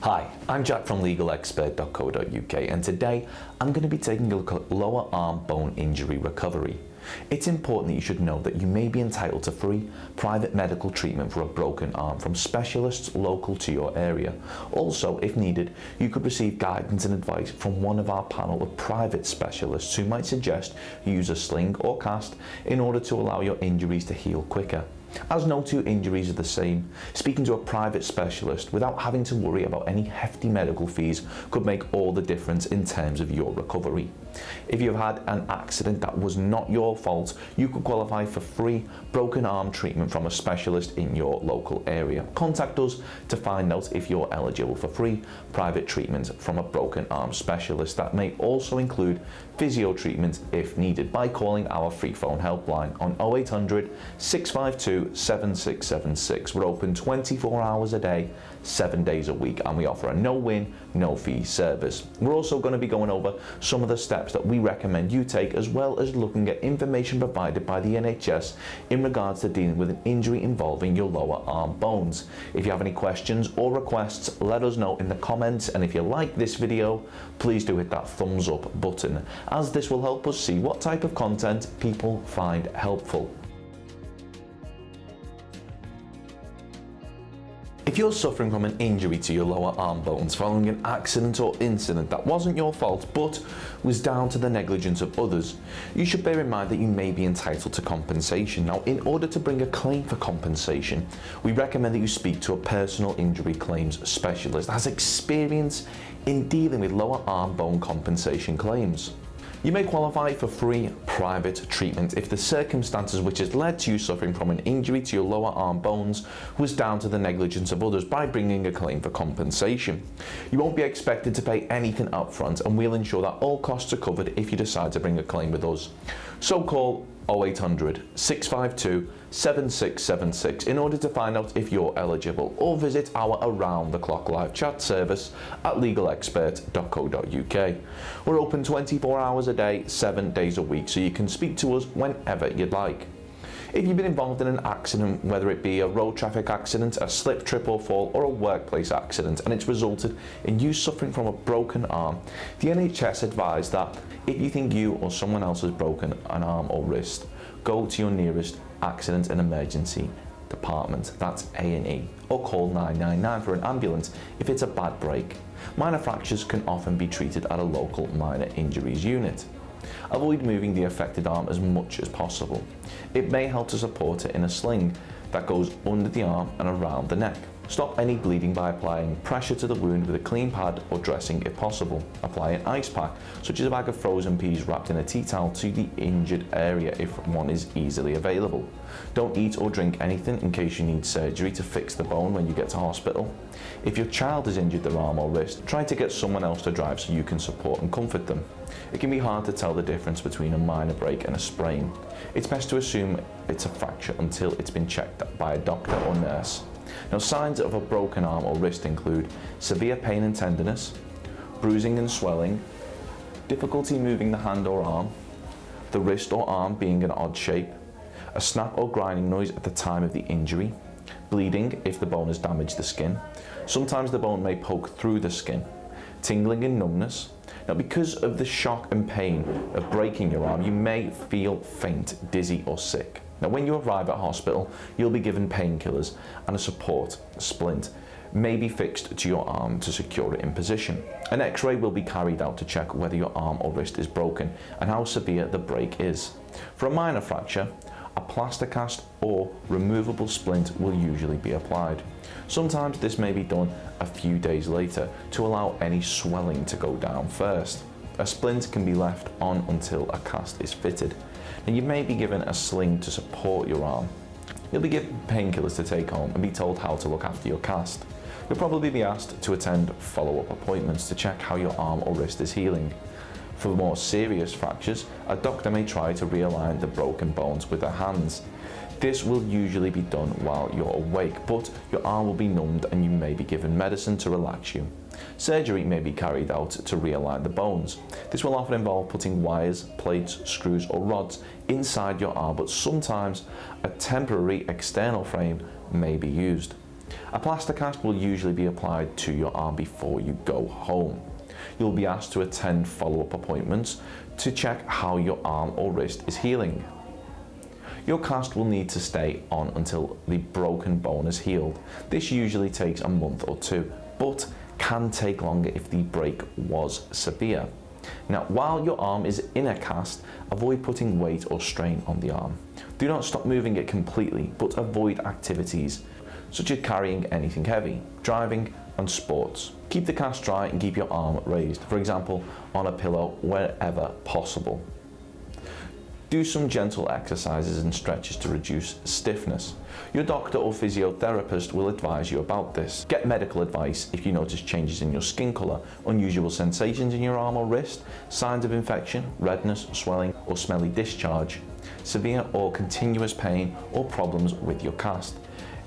Hi, I'm Jack from legalexpert.co.uk, and today I'm going to be taking a look at lower arm bone injury recovery. It's important that you should know that you may be entitled to free private medical treatment for a broken arm from specialists local to your area. Also, if needed, you could receive guidance and advice from one of our panel of private specialists who might suggest you use a sling or cast in order to allow your injuries to heal quicker. As no two injuries are the same, speaking to a private specialist without having to worry about any hefty medical fees could make all the difference in terms of your recovery. If you've had an accident that was not your fault, you could qualify for free broken arm treatment from a specialist in your local area. Contact us to find out if you're eligible for free private treatment from a broken arm specialist. That may also include physio treatment if needed by calling our free phone helpline on 0800 652 7676. We're open 24 hours a day, 7 days a week, and we offer a no-win, no-fee service. We're also going to be going over some of the steps that we recommend you take, as well as looking at information provided by the NHS in regards to dealing with an injury involving your lower arm bones. If you have any questions or requests, let us know in the comments, and if you like this video, please do hit that thumbs up button, as this will help us see what type of content people find helpful. If you're suffering from an injury to your lower arm bones following an accident or incident that wasn't your fault but was down to the negligence of others, you should bear in mind that you may be entitled to compensation. Now, in order to bring a claim for compensation, we recommend that you speak to a personal injury claims specialist that has experience in dealing with lower arm bone compensation claims. You may qualify for free private treatment if the circumstances which has led to you suffering from an injury to your lower arm bones was down to the negligence of others by bringing a claim for compensation. You won't be expected to pay anything up front, and we'll ensure that all costs are covered if you decide to bring a claim with us. So call 0800 652 7676 in order to find out if you're eligible, or visit our around-the-clock live chat service at legalexpert.co.uk. We're open 24 hours a day, 7 days a week, so you can speak to us whenever you'd like. If you've been involved in an accident, whether it be a road traffic accident, a slip, trip or fall, or a workplace accident, and it's resulted in you suffering from a broken arm, the NHS advise that if you think you or someone else has broken an arm or wrist, go to your nearest accident and emergency department, that's A&E, or call 999 for an ambulance if it's a bad break. Minor fractures can often be treated at a local minor injuries unit. Avoid moving the affected arm as much as possible. It may help to support it in a sling that goes under the arm and around the neck. Stop any bleeding by applying pressure to the wound with a clean pad or dressing if possible. Apply an ice pack, such as a bag of frozen peas wrapped in a tea towel, to the injured area if one is easily available. Don't eat or drink anything in case you need surgery to fix the bone when you get to hospital. If your child has injured their arm or wrist, try to get someone else to drive so you can support and comfort them. It can be hard to tell the difference between a minor break and a sprain. It's best to assume it's a fracture until it's been checked by a doctor or nurse. Now, signs of a broken arm or wrist include severe pain and tenderness, bruising and swelling, difficulty moving the hand or arm, the wrist or arm being an odd shape, a snap or grinding noise at the time of the injury, bleeding if the bone has damaged the skin. Sometimes the bone may poke through the skin, tingling and numbness. Now, because of the shock and pain of breaking your arm, you may feel faint, dizzy or sick. Now, when you arrive at hospital, you'll be given painkillers, and a support splint may be fixed to your arm to secure it in position. An X-ray will be carried out to check whether your arm or wrist is broken and how severe the break is. For a minor fracture, a plaster cast or removable splint will usually be applied. Sometimes this may be done a few days later to allow any swelling to go down first. A splint can be left on until a cast is fitted. And you may be given a sling to support your arm. You'll be given painkillers to take home and be told how to look after your cast. You'll probably be asked to attend follow-up appointments to check how your arm or wrist is healing. For more serious fractures, a doctor may try to realign the broken bones with their hands. This will usually be done while you're awake, but your arm will be numbed and you may be given medicine to relax you. Surgery may be carried out to realign the bones. This will often involve putting wires, plates, screws or rods inside your arm, but sometimes a temporary external frame may be used. A plaster cast will usually be applied to your arm before you go home. You'll be asked to attend follow-up appointments to check how your arm or wrist is healing. Your cast will need to stay on until the broken bone is healed. This usually takes a month or two, but can take longer if the break was severe. Now, while your arm is in a cast, avoid putting weight or strain on the arm. Do not stop moving it completely, but avoid activities such as carrying anything heavy, driving, and sports. Keep the cast dry and keep your arm raised, for example, on a pillow wherever possible. Do some gentle exercises and stretches to reduce stiffness. Your doctor or physiotherapist will advise you about this. Get medical advice if you notice changes in your skin colour, unusual sensations in your arm or wrist, signs of infection, redness, swelling or smelly discharge, severe or continuous pain or problems with your cast.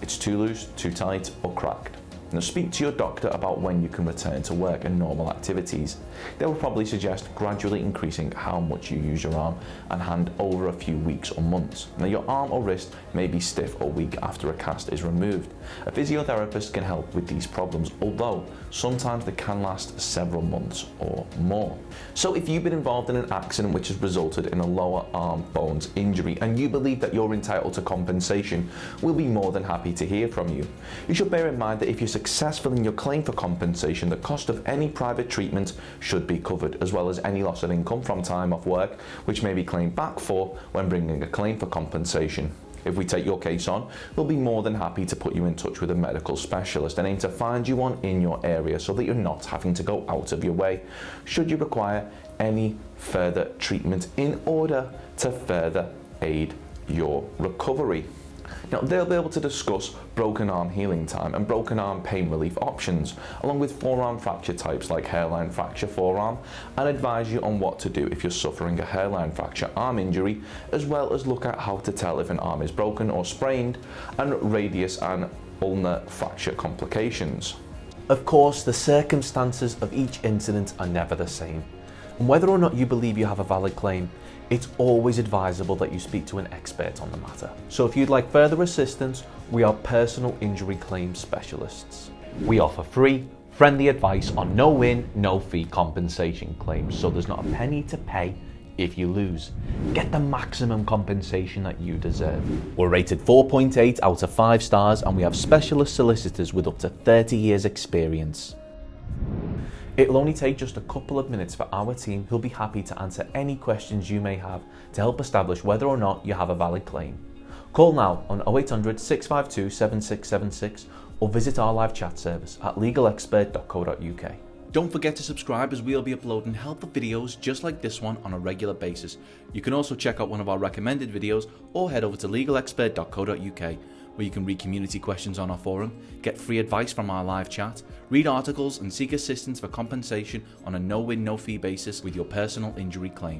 It's too loose, too tight or cracked. Now speak to your doctor about when you can return to work and normal activities. They will probably suggest gradually increasing how much you use your arm and hand over a few weeks or months. Now your arm or wrist may be stiff or weak after a cast is removed. A physiotherapist can help with these problems, although sometimes they can last several months or more. So if you've been involved in an accident which has resulted in a lower arm bones injury and you believe that you're entitled to compensation, we'll be more than happy to hear from you. You should bear in mind that if you're successful in your claim for compensation, the cost of any private treatment should be covered, as well as any loss of income from time off work, which may be claimed back for when bringing a claim for compensation. If we take your case on, we'll be more than happy to put you in touch with a medical specialist and aim to find you one in your area so that you're not having to go out of your way should you require any further treatment in order to further aid your recovery. Now, they'll be able to discuss broken arm healing time and broken arm pain relief options, along with forearm fracture types like hairline fracture forearm, and advise you on what to do if you're suffering a hairline fracture arm injury, as well as look at how to tell if an arm is broken or sprained, and radius and ulnar fracture complications. Of course, the circumstances of each incident are never the same, and whether or not you believe you have a valid claim, it's always advisable that you speak to an expert on the matter. So if you'd like further assistance, we are personal injury claim specialists. We offer free, friendly advice on no-win, no-fee compensation claims, so there's not a penny to pay if you lose. Get the maximum compensation that you deserve. We're rated 4.8 out of 5 stars, and we have specialist solicitors with up to 30 years experience. It'll only take just a couple of minutes for our team, who'll be happy to answer any questions you may have to help establish whether or not you have a valid claim. Call now on 0800 652 7676 or visit our live chat service at legalexpert.co.uk. Don't forget to subscribe, as we'll be uploading helpful videos just like this one on a regular basis. You can also check out one of our recommended videos or head over to legalexpert.co.uk, where you can read community questions on our forum, get free advice from our live chat, read articles and seek assistance for compensation on a no-win, no-fee basis with your personal injury claim.